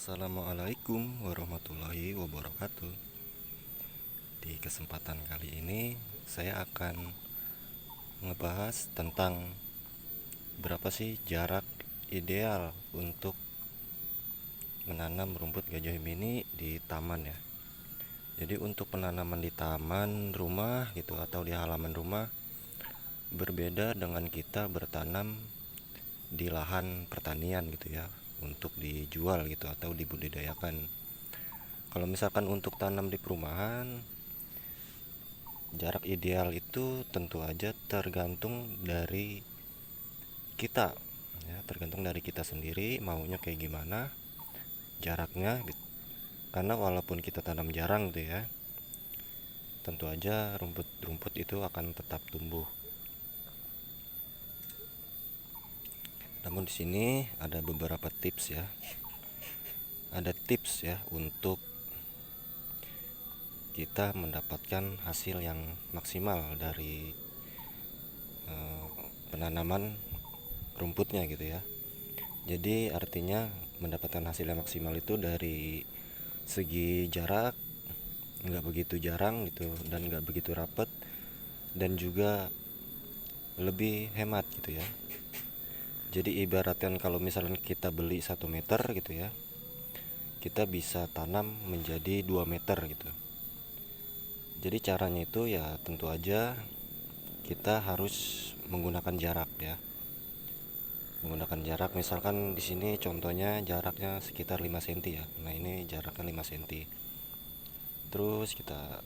Assalamualaikum warahmatullahi wabarakatuh. Di kesempatan kali ini saya akan ngebahas tentang berapa sih jarak ideal untuk menanam rumput gajah mini di taman ya. Jadi untuk penanaman di taman rumah gitu atau di halaman rumah berbeda dengan kita bertanam di lahan pertanian gitu ya, untuk dijual gitu atau dibudidayakan. Kalau misalkan untuk tanam di perumahan, jarak ideal itu tentu aja tergantung dari kita ya, tergantung dari kita sendiri maunya kayak gimana jaraknya gitu. Karena walaupun kita tanam jarang tuh ya, tentu aja rumput-rumput itu akan tetap tumbuh. Namun di sini ada beberapa tips ya. Ada tips ya untuk kita mendapatkan hasil yang maksimal dari penanaman rumputnya gitu ya. Jadi artinya mendapatkan hasil yang maksimal itu dari segi jarak nggak begitu jarang gitu dan nggak begitu rapet, dan juga lebih hemat gitu ya. Jadi ibaratkan kalau misalnya kita beli 1 meter gitu ya, kita bisa tanam menjadi 2 meter gitu. Jadi caranya itu ya tentu aja kita harus menggunakan jarak ya. Menggunakan jarak, misalkan di sini contohnya jaraknya sekitar 5 cm ya. Nah, ini jaraknya 5 cm. Terus kita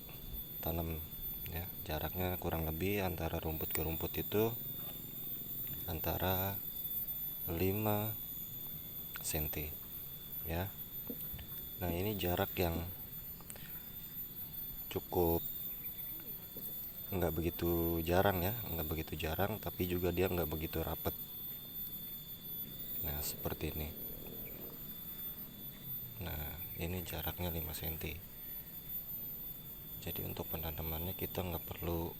tanam ya, jaraknya kurang lebih antara rumput ke rumput itu antara 5 cm ya. Nah, ini jarak yang cukup nggak begitu jarang ya, nggak begitu jarang, tapi juga dia nggak begitu rapet. Nah, seperti ini. Nah, ini jaraknya 5 cm. Jadi untuk penanamannya kita nggak perlu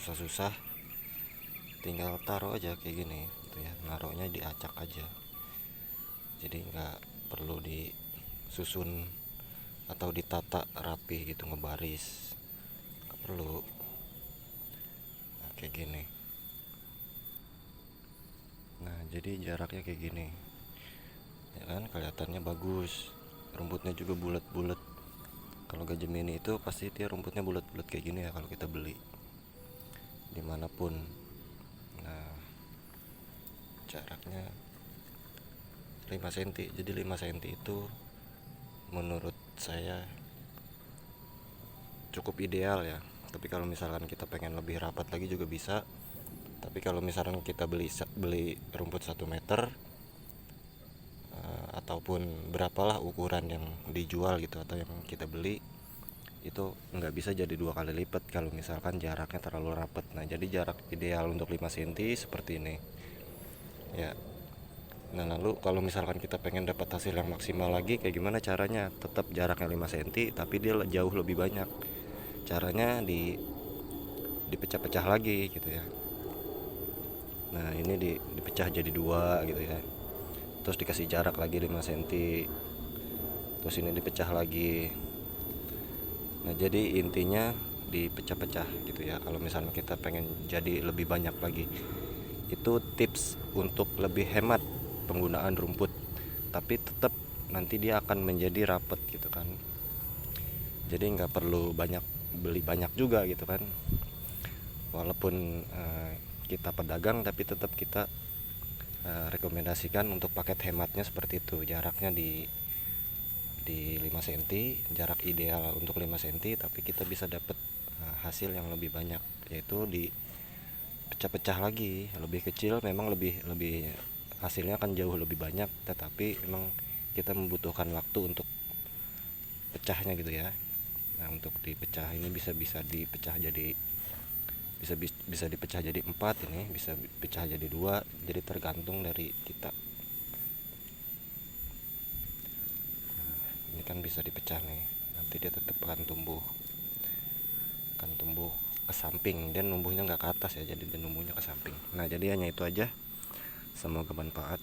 susah-susah, tinggal taruh aja kayak gini gitu ya, naruhnya diacak aja. Jadi nggak perlu disusun atau ditata rapi gitu, ngebaris, nggak perlu. Nah, kayak gini. Nah, jadi jaraknya kayak gini ya kan, kelihatannya bagus, rumputnya juga bulat-bulat. Kalau gajah mini itu pasti dia rumputnya bulat-bulat kayak gini ya kalau kita beli dimanapun. Nah, jaraknya 5 cm. Jadi 5 cm itu menurut saya cukup ideal ya. Tapi kalau misalkan kita pengen lebih rapat lagi juga bisa. Tapi kalau misalkan kita beli rumput 1 meter, ataupun berapalah ukuran yang dijual gitu atau yang kita beli, itu nggak bisa jadi 2 kali lipat kalau misalkan jaraknya terlalu rapat. Nah, jadi jarak ideal untuk 5 cm seperti ini ya. Nah, lalu kalau misalkan kita pengen dapat hasil yang maksimal lagi, kayak gimana caranya? Tetap jaraknya 5 cm tapi dia jauh lebih banyak. Caranya dipecah-pecah lagi gitu ya. Nah, ini dipecah jadi 2 gitu ya. Terus dikasih jarak lagi 5 cm. Terus ini dipecah lagi. Nah, jadi intinya dipecah-pecah gitu ya. Kalau misalnya kita pengen jadi lebih banyak lagi, itu tips untuk lebih hemat penggunaan rumput, tapi tetap nanti dia akan menjadi rapet gitu kan. Jadi nggak perlu beli banyak juga gitu kan. Walaupun kita pedagang, tapi tetap kita rekomendasikan untuk paket hematnya seperti itu. Jaraknya di 5 cm, jarak ideal untuk 5 cm, tapi kita bisa dapat hasil yang lebih banyak, yaitu dipecah-pecah lagi, lebih kecil memang lebih lebih hasilnya akan jauh lebih banyak, tetapi memang kita membutuhkan waktu untuk pecahnya gitu ya. Nah, untuk dipecah ini bisa dipecah jadi bisa dipecah jadi 4, ini bisa pecah jadi 2, jadi tergantung dari kita. Ini kan bisa dipecah nih, nanti dia tetap akan tumbuh ke samping, dan numbuhnya nggak ke atas ya, jadi dia numbuhnya ke samping. Nah, jadi hanya itu aja Semoga bermanfaat.